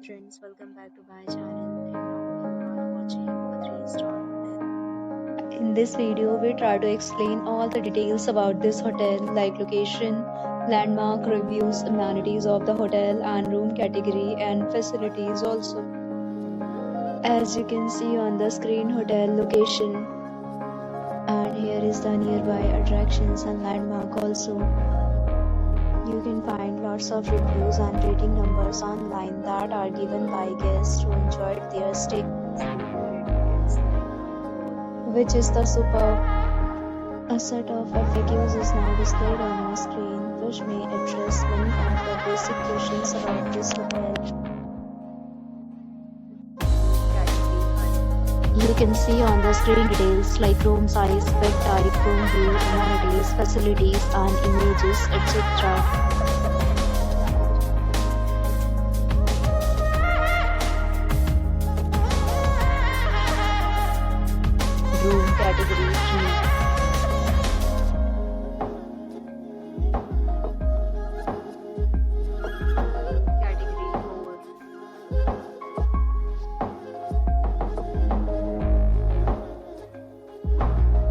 friends, welcome back to my channel and now you are watching a 3-star hotel. In this video, we try to explain all the details about this hotel like location, landmark, reviews, amenities of the hotel and room category and facilities also. As you can see on the screen, hotel location, and here is the nearby attractions and landmark also. You can find lots of reviews and rating numbers online that are given by guests who enjoyed their stay, which is the superb. A set of FAQs is now displayed on your screen, which may address many of the basic questions about this hotel. You can see on the screen details like room size, bed type, room view, amenities, facilities and images, etc. Room category 3. Category 4.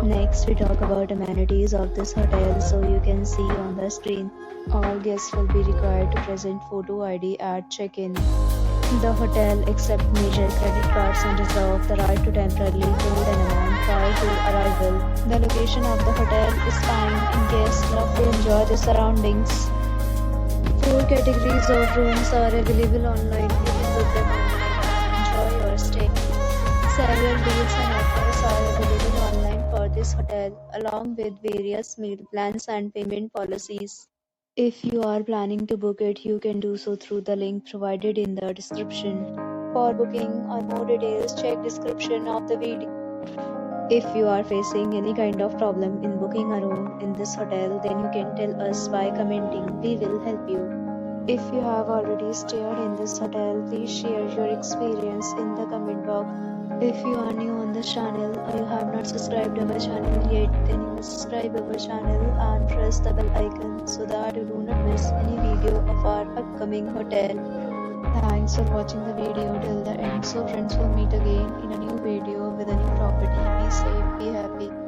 Next, we talk about amenities of this hotel. So you can see on the screen, all guests will be required to present photo ID at check-in. The hotel accepts major credit cards and reserves the right to temporarily hold an amount prior to arrival. The location of the hotel is fine and guests love to enjoy the surroundings. 4 categories of rooms are available online. You can book them online and enjoy your stay. Several deals and offers are available online for this hotel, along with various meal plans and payment policies. If you are planning to book it, you can do so through the link provided in the description. For booking or more details, check description of the video. If you are facing any kind of problem in booking a room in this hotel, then you can tell us by commenting. We will help you. If you have already stayed in this hotel, please share your experience in the comment box. If you are new on this channel or you have not subscribed our channel yet, then you must subscribe our channel and press the bell icon so that you do not miss any video of our upcoming hotel. Thanks for watching the video till the end. So friends, will meet again in a new video with a new property. Be safe, be happy.